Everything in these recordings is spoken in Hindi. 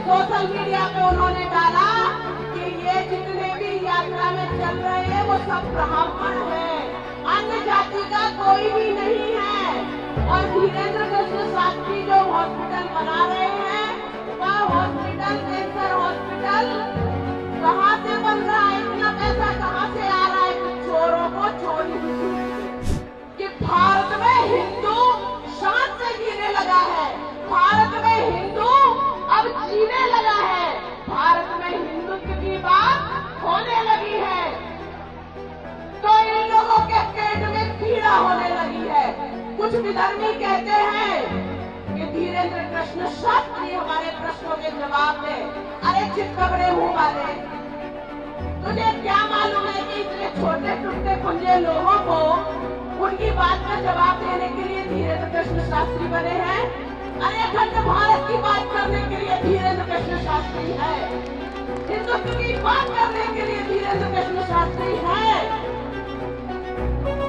सोशल मीडिया पे उन्होंने डाला कि ये जितने भी यात्रा में चल रहे हैं वो सब ब्राह्मण है, अन्य जाति का कोई भी नहीं है। और धीरेन्द्र कृष्ण शास्त्री जो हॉस्पिटल बना रहे हैं वह हॉस्पिटल कैंसर हॉस्पिटल कहाँ से बन रहा है, इतना पैसा कहाँ से आ रहा है? चोरों को चोरी कि भारत में हिंदू शान से जीने लगा है, भारत में हिंदू अब जीने लगा है, भारत में हिंदुत्व की बात होने लगी है। तो इन लोगों के पेट में पीड़ा होने लगी है। कुछ विधर्मी कहते हैं कि धीरेन्द्र कृष्ण शास्त्री हमारे प्रश्नों के जवाब दे। अरे चितकबरे मुंह वाले, तुझे क्या मालूम है कि इतने छोटे टुकड़े पुंजे लोगों को उनकी बात का जवाब देने के लिए धीरेन्द्र कृष्ण शास्त्री बने हैं? अरे अखंड भारत की बात करने के लिए धीरेन्द्र कृष्ण शास्त्री है, हिंदुत्व की बात करने के लिए धीरेन्द्र कृष्ण शास्त्री है,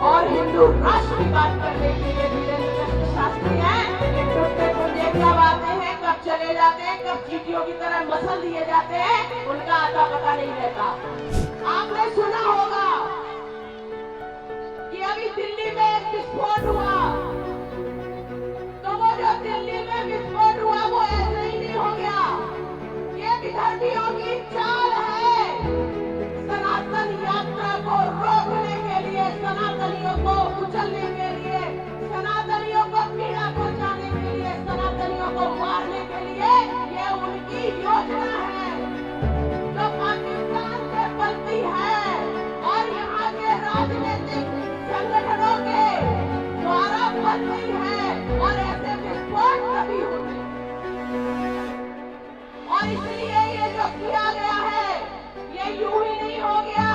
और हिंदू राष्ट्र की बात करने के लिए धीरेन्द्र कृष्ण शास्त्री है। ये टुकड़े पुंजे कब आते हैं, कब चले जाते हैं, कब चीटियों की तरह मसल दिए जाते हैं, उनका आता पता नहीं रहता। आपने सुना होगा कि अभी दिल्ली में एक विस्फोट हुआ, तो वो जो दिल्ली में विस्फोट हुआ वो ऐसे ही नहीं हो गया, ये विधर्मियों की चाल है। सनातन यात्रा को रोकने के लिए, सनातनियों को कुचलने के लिए, सनातनियों को पीड़ा पहुंचाने के लिए, सनातनियों को मारने के लिए ये उनकी योजना है जो पाकिस्तान से बनती है और यहाँ के राजनीतिक संगठनों के द्वारा बनती है, और ऐसे विस्फोट कभी होते हैं। और इसलिए ये जो किया गया है ये यूं ही नहीं हो गया,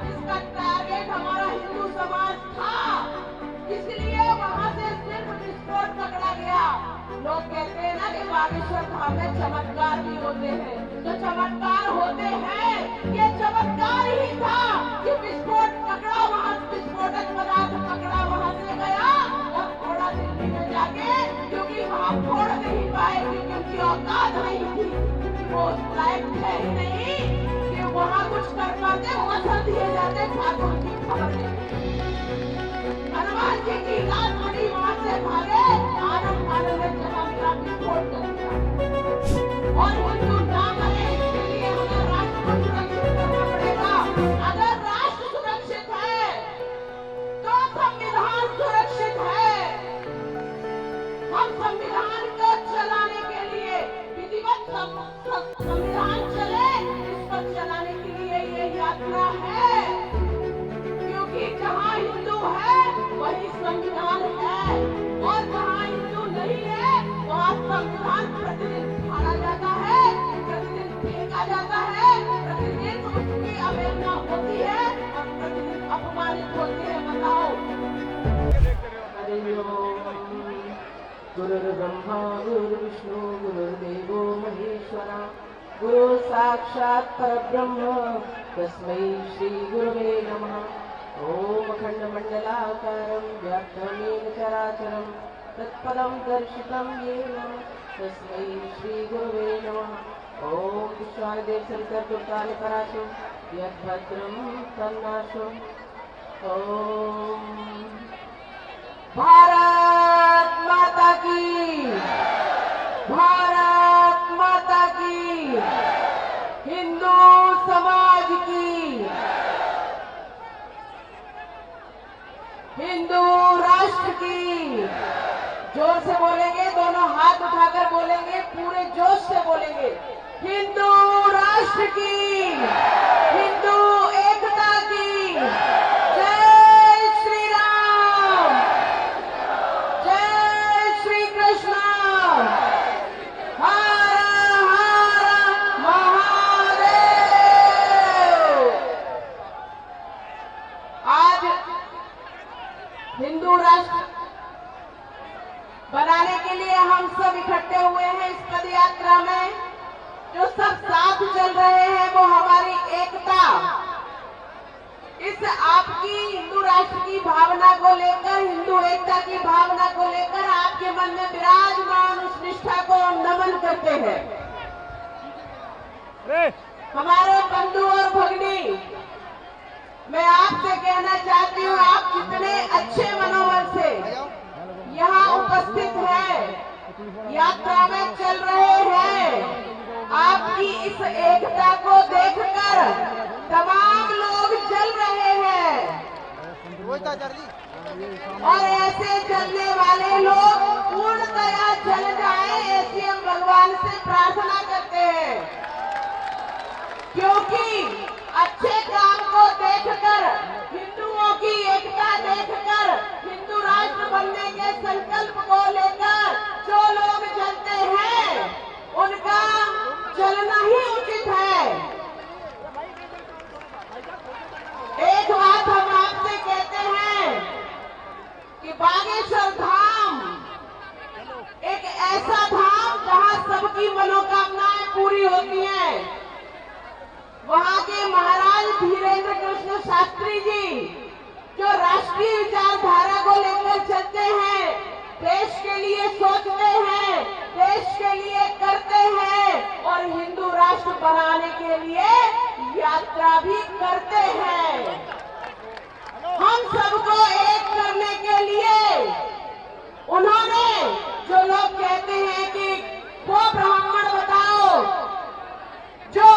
इसका टारगेट हमारा हिंदू समाज था, इसलिए वहां से सिर्फ विस्फोट पकड़ा गया। लोग कहते हैं ना कि बागेश्वर धाम में चमत्कार भी होते हैं, तो चमत्कार होते हैं, ये चमत्कार ही था कि विस्फोट पकड़ा, वहां विस्फोटक पदार्थ पकड़ा, वहां से गया और थोड़ा दिल्ली में जाके, क्योंकि वहां फोड़ नहीं पाए, क्योंकि उनकी औकात नहीं थी, वो लायक है ही नहीं कि वहां कुछ कर पाते, मसल दिए जाते, ठाकुर की खबर नहीं। हनुमान जी की लात बड़ी वहां से भागे, आनंद आनंद में जगह विस्फोट कर दिया। और हिंदू ना बने इसके लिए हमें राष्ट्र को सुरक्षित करना पड़ेगा। अगर राष्ट्र सुरक्षित है तो संविधान सुरक्षित है। हम संविधान को चलाने के लिए विधिवत संविधान चले, इसको चलाने के लिए ये यात्रा है, क्योंकि जहाँ हिंदू है वही संविधान है, और जहाँ हिंदू नहीं है वहाँ संविधान प्रतिदिन फाड़ा जाता है, प्रतिदिन फेंका जाता है, प्रतिदिन उसकी अवहेलना होती है और प्रतिदिन अपमानित होती है। बताओ। गुरुर्ब्रह्मा गुरुर्विष्णु गुरुर्देवो महेश्वरा, गुरु साक्षात् परब्रह्म तस्मै श्री गुरवे नमः। ओम अखंडमंडलाकारं व्याप्तं येन चराचरं तत्पदं दर्शितं येन तस्मै श्री गुरवे नमः। ओम विश्वादेव सरितर दुर्गानि पराशो यद्भद्रं तन्नाशो। ओम भारत माता की, भारत माता की, हिंदू समाज की, हिंदू राष्ट्र की। जोर से बोलेंगे, दोनों हाथ उठाकर बोलेंगे, पूरे जोश से बोलेंगे, हिंदू राष्ट्र की, हिंदू एकता की। जय श्री राम, जय श्री कृष्ण, हर हर महादेव। आज हिंदू राष्ट्र बनाने के लिए हम सब इकट्ठे हुए हैं इस पद यात्रा में। जो सब साथ चल रहे हैं वो हमारी एकता, इस आपकी हिंदू राष्ट्र की भावना को लेकर, हिंदू एकता की भावना को लेकर आपके मन में विराजमान उस निष्ठा को हम नमन करते हैं। हमारे बंधु और भगिनी, मैं आपसे कहना चाहती हूँ, आप कितने अच्छे मनोबल से यहाँ उपस्थित हैं, यात्रा में चल रहे हैं। आपकी इस एकता को देखकर तमाम लोग जल रहे हैं और ऐसे जलने वाले लोग पूर्णतया जल जाए, ऐसी हम भगवान से प्रार्थना करते हैं। क्योंकि अच्छे काम को देखकर, हिंदुओं की एकता देखकर, हिंदू राष्ट्र बनने के संकल्प को लेकर जो लोग जलते हैं, उनका जलना ही उचित है। एक बात हम आपसे कहते हैं कि बागेश्वर धाम एक ऐसा धाम जहां सबकी मनोकामनाएं पूरी होती हैं। वहां के महाराज धीरेन्द्र कृष्ण शास्त्री जी जो राष्ट्रीय विचारधारा को लेकर चलते हैं, देश के लिए सोचते हैं, देश के लिए करते हैं और हिंदू राष्ट्र बनाने के लिए यात्रा भी करते हैं। हम सबको एक करने के लिए उन्होंने, जो लोग कहते हैं कि वो ब्राह्मण बताओ, जो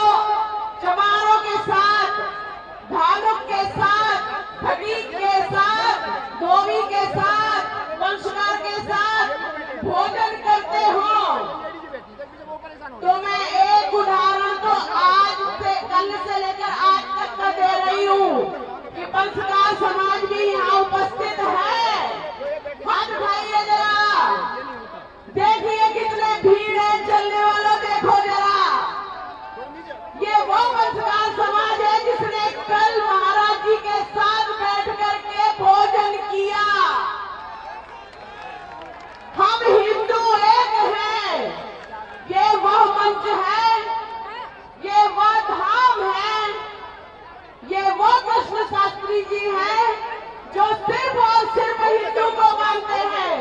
चमारों के साथ, धानुक के साथ, फटीक के साथ, धोबी के साथ, वंशकार के साथ भोजन करते हो, तो मैं एक उदाहरण तो आज से, कल से लेकर आज तक का दे रही हूँ कि वंशकार समाज भी यहाँ उपस्थित है। हाथ उठाइए जरा, देखिए कितने भीड़ है, चलने वालों देखो जरा। ये वो वंशकार समाज है जिसने कल महाराज जी के साथ बैठ करके भोजन किया। हम हिंदू एक हैं। ये वह मंच है, ये वह धाम है, ये वो कृष्ण शास्त्री जी हैं जो सिर्फ और सिर्फ हिंदू को मानते हैं।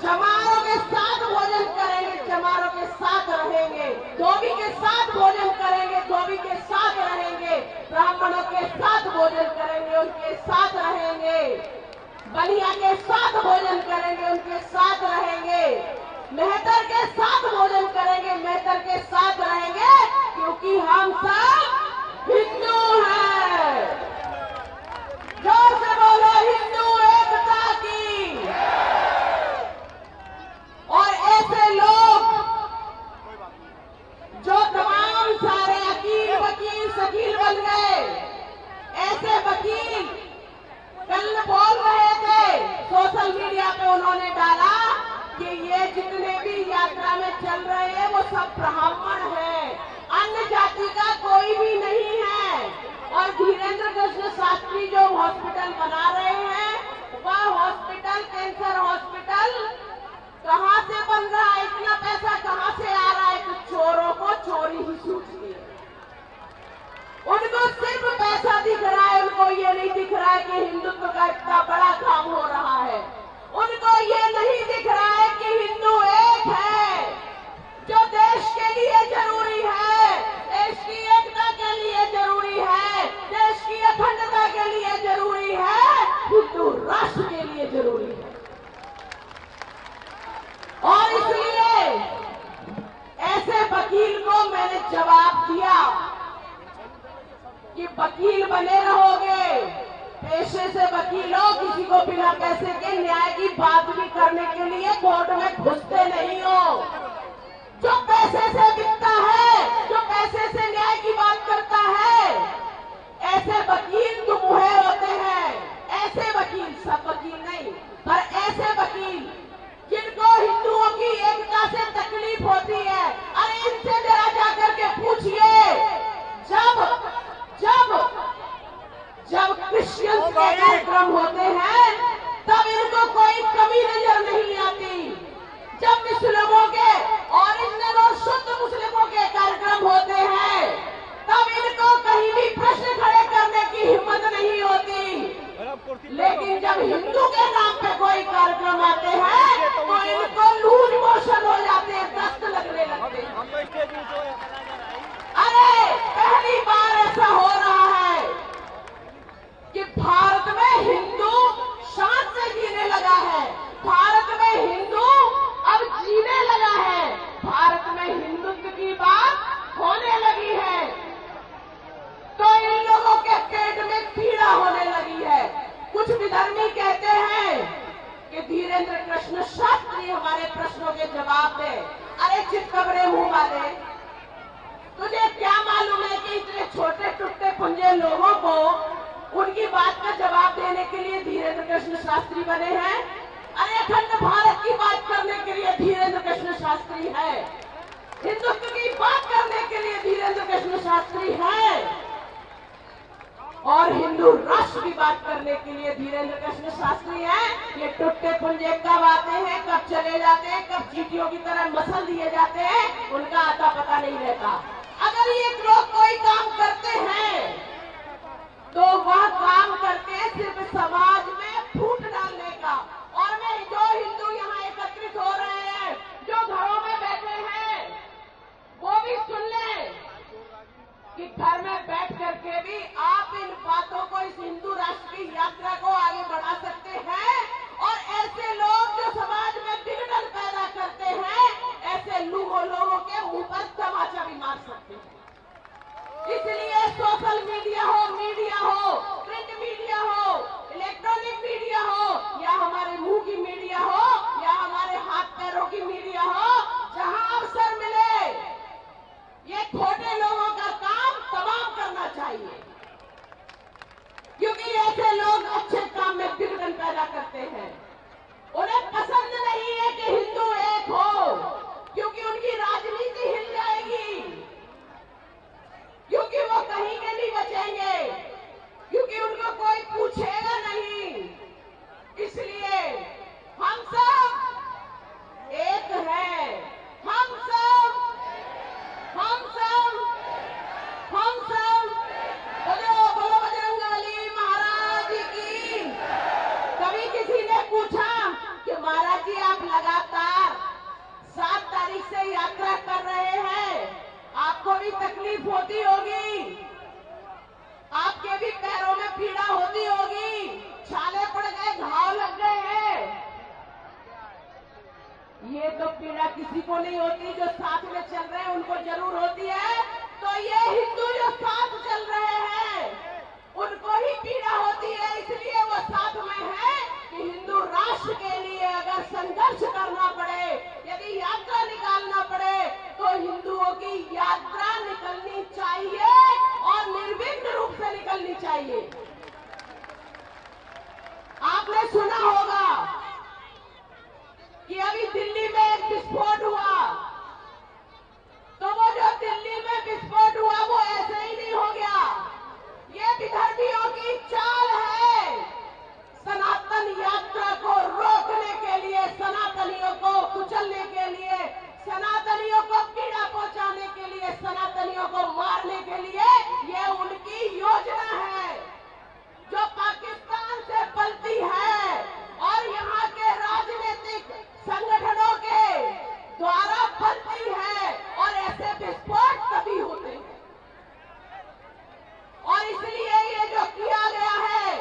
चमारों के साथ भोजन करेंगे, चमारों के साथ रहेंगे, धोबी के साथ भोजन करेंगे, धोबी के साथ रहेंगे, ब्राह्मणों के साथ भोजन करेंगे, उनके साथ रहेंगे, बलिया के साथ भोजन करेंगे, उनके साथ रहेंगे, मेहतर के साथ भोजन करेंगे, मेहतर के साथ रहेंगे, क्योंकि हम सब हिंदू हैं। जोर से बोलो हिंदू एकता की। और ऐसे लोग जो तमाम सारे अकील वकील शकील बन गए, ऐसे वकील कल बोल रहे थे, सोशल मीडिया पे उन्होंने डाला कि ये जितने भी यात्रा में चल रहे हैं वो सब ब्राह्मण हैं, अन्य जाति का कोई भी नहीं है। और धीरेन्द्र कृष्ण शास्त्री जो हॉस्पिटल बना रहे हैं, वह हॉस्पिटल, कैंसर हॉस्पिटल कहां से बन रहा है, इतना पैसा कहां से आ रहा है? तो चोरों को चोरी ही सूझती है। उनको सिर्फ पैसा दिख रहा है, उनको ये नहीं दिख रहा है कि हिंदुत्व का इतना बड़ा काम हो रहा है। उनको ये नहीं दिख रहा है कि हिंदू एक है, जो देश के लिए जरूरी है, देश की एकता के लिए जरूरी है, देश की अखंडता के लिए जरूरी है, हिंदू राष्ट्र के लिए जरूरी है। और इसलिए ऐसे वकील को मैंने जवाब दिया कि वकील बने रहोगे, पेशे से वकील हो, किसी को बिना पैसे के न्याय की बात भी करने के लिए कोर्ट में घुसते नहीं हो। जो पैसे से बिकता है, जो पैसे से न्याय की बात करता है, ऐसे वकील दुमुहे होते हैं। ऐसे वकील, सब वकील नहीं, पर ऐसे वकील जिनको हिंदुओं की एकता से तकलीफ होती है, अरे इनसे जरा जाकर के पूछिए, जब क्रिश्चियंस के कार्यक्रम होते हैं तब इनको कोई कमी नजर नहीं आती। जब मुस्लिमों के, ओरिजिनल और शुद्ध मुस्लिमों के कार्यक्रम होते हैं तब इनको कहीं भी प्रश्न खड़े करने की हिम्मत नहीं होती। लेकिन जब हिंदू के नाम पे कोई कार्यक्रम आते हैं तो इनको लूज मोशन हो जाते हैं, दस्त लगने लगते हैं। अरे पहली बार ऐसा हो रहा है कि भारत में हिंदू शान से जीने लगा है, भारत में हिंदू अब जीने लगा है, भारत में हिंदुत्व की बात होने लगी है। तो इन लोगों के पेट में पीड़ा होने लगी है। कुछ विधर्मी कहते हैं कि धीरेन्द्र कृष्ण शास्त्री हमारे प्रश्नों के जवाब दे। अरे चितकबरे मुंह वाले, तुझे क्या मालूम है कि इतने छोटे टुट्टे पुंजे लोगों को उनकी बात का जवाब देने के लिए धीरेन्द्र कृष्ण शास्त्री बने हैं? अरे अखंड भारत की बात करने के लिए धीरेन्द्र कृष्ण शास्त्री है, हिंदुत्व की बात करने के लिए धीरेन्द्र कृष्ण शास्त्री है, और हिंदू राष्ट्र की बात करने के लिए धीरेन्द्र कृष्ण शास्त्री है। ये टुट्टे पुंजे कब आते हैं, कब चले जाते हैं, कब चींटियों की तरह मसल दिए जाते हैं, उनका आता पता नहीं रहता। अगर ये लोग कोई काम करते हैं तो वह काम करते हैं सिर्फ समाज में फूट डालने का। और मैं जो हिंदू यहाँ एकत्रित हो रहे हैं, जो घरों में बैठे हैं, वो भी सुन लें कि घर में बैठ करके भी आप इन बातों को, इस हिंदू राष्ट्र की यात्रा को आगे बढ़ा सकते हैं। और ऐसे लोग जो समाज में विघटन पैदा करते हैं, ऐसे लोगों के मुंह पर तमाचा भी मार सकते हैं। इसलिए सोशल मीडिया हो, प्रिंट मीडिया हो, इलेक्ट्रॉनिक मीडिया हो, या हमारे मुंह की मीडिया हो, या हमारे हाथ पैरों की मीडिया हो, जहां अवसर मिले ये खोटे लोगों का काम तमाम करना चाहिए, क्योंकि ऐसे लोग अच्छे काम में विघटन पैदा करते हैं। उन्हें पसंद नहीं है कि हिंदू एक हो, क्योंकि उनकी राजनीति हिल जाएगी, क्योंकि वो कहीं के नहीं बचेंगे, क्योंकि उनको कोई पूछेगा नहीं। इसलिए हम सब एक हैं, हम सब बोलो बजरंगबली महाराज की। कभी किसी ने पूछा कि महाराज जी आप लगातार 7 तारीख से यात्रा कर रहे हैं, आपको भी तकलीफ होती होगी, आपके भी पैरों में पीड़ा होती होगी, छाले पड़ गए, घाव लग गए हैं। ये तो पीड़ा किसी को नहीं होती, जो साथ में चल रहे हैं उनको जरूर होती है। तो ये हिंदू जो साथ चल रहे हैं उनको ही पीड़ा होती है, इसलिए वो साथ में है कि हिंदू राष्ट्र के लिए अगर संघर्ष करना पड़े, यदि यात्रा निकालना पड़े, तो हिंदुओं की यात्रा निकलनी चाहिए और निर्विघ्न रूप से निकलनी चाहिए। आपने सुना होगा कि अभी दिल्ली में एक विस्फोट हुआ, तो वो जो दिल्ली में विस्फोट हुआ वो ऐसे ही नहीं हो गया। ये विधर्मियों की चाल है, सनातन यात्रा को रोकने के लिए, सनातनियों को कुचलने के लिए, सनातनियों को पीड़ा पहुंचाने के लिए, सनातनियों को मारने के लिए। ये उनकी योजना है जो पाकिस्तान से पलती है और यहाँ के राजनीतिक संगठनों के द्वारा पलती है, और ऐसे विस्फोट तभी होते हैं। और इसलिए ये जो किया गया है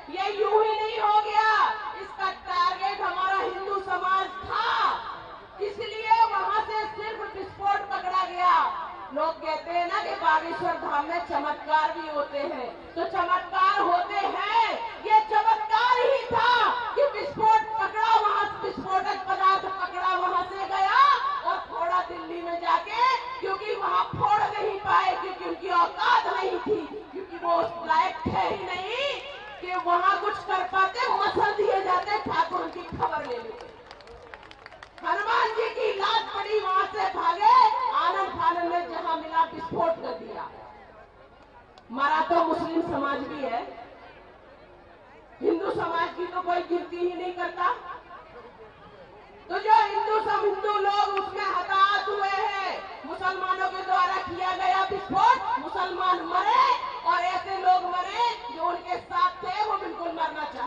ये यूं ही नहीं हो गया, इसका टारगेट हमारा हिंदू समाज था, इसलिए वहां से सिर्फ विस्फोट पकड़ा गया। लोग कहते हैं ना कि बागेश्वर धाम में चमत्कार भी होते हैं, तो चमत्कार होते हैं, ये चमत्कार ही था कि विस्फोट पकड़ा, वहां विस्फोटक पदार्थ पकड़ा, वहां से गया और फोड़ा दिल्ली में जाके, क्योंकि वहां फोड़ नहीं पाए, क्योंकि उनकी औकात नहीं थी, क्योंकि वो उस लायक थे ही नहीं कि वहां कुछ कर पाते, मसल दिए जाते, ठाकुर उनकी खबर ले लेते। हनुमान जी की लात पड़ी, वहां से भागे, आनंद फानंद में जहां मिला विस्फोट कर दिया। मरा तो मुस्लिम समाज भी है, हिंदू समाज की तो कोई गिनती ही नहीं करता। तो जो हिंदू लोग उसमें हताहत हुए हैं, मुसलमानों के द्वारा किया गया विस्फोट, मुसलमान मरे और ऐसे लोग मरे जो उनके साथ थे वो बिल्कुल मरना चाहते।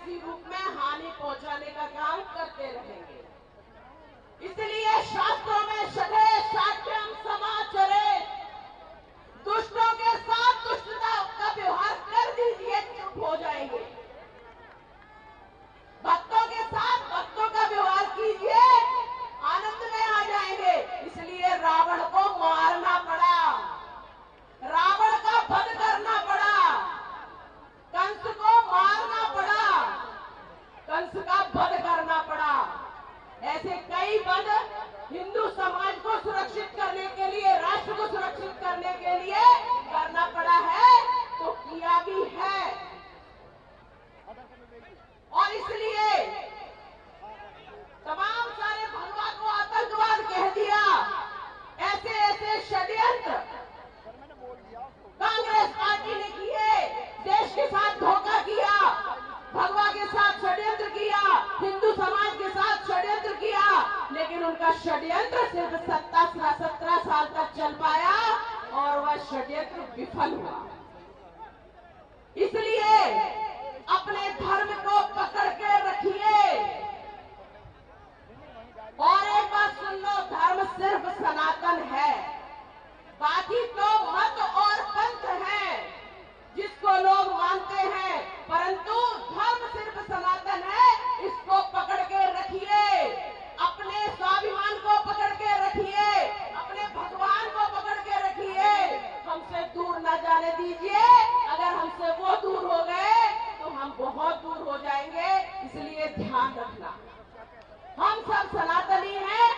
किसी रूप में हानि पहुंचाने का काम करते रहेंगे। इसलिए शास्त्रों में शठे शाठ्यम समाचरे, दुष्टों के साथ दुष्टता का व्यवहार कर दीजिए, चुप हो जाएंगे। भक्तों के साथ भक्तों का व्यवहार कीजिए, आनंद में आ जाएंगे। इसलिए रावण को मारना पड़ा, रावण का वध करना पड़ा, कंस को मारना पड़ा, कंस का वध करना पड़ा। ऐसे कई वध हिंदू समाज को सुरक्षित करने के लिए, राष्ट्र को सुरक्षित करने के लिए करना पड़ा है, तो किया भी है। और इसलिए तमाम सारे भगवा को आतंकवाद कह दिया। ऐसे ऐसे षड्यंत्र कांग्रेस पार्टी ने किए, देश के साथ धोखा किया, भगवा के साथ षड्यंत्र किया, हिंदू समाज के साथ षड्यंत्र किया, लेकिन उनका षड्यंत्र सिर्फ 17 साल तक चल पाया और वह षड्यंत्र विफल हुआ। इसलिए अपने धर्म को पकड़ के रखिए। और एक बात सुन लो, धर्म सिर्फ सनातन है, बाकी तो मत और पंथ है जिसको लोग मानते हैं, परंतु धर्म सिर्फ सनातन है। इसको पकड़ के रखिए, अपने स्वाभिमान को पकड़ के रखिए, अपने भगवान को पकड़ के रखिए, हमसे दूर न जाने दीजिए। अगर हमसे वो दूर हो गए तो हम बहुत दूर हो जाएंगे। इसलिए ध्यान रखना, हम सब सनातनी हैं,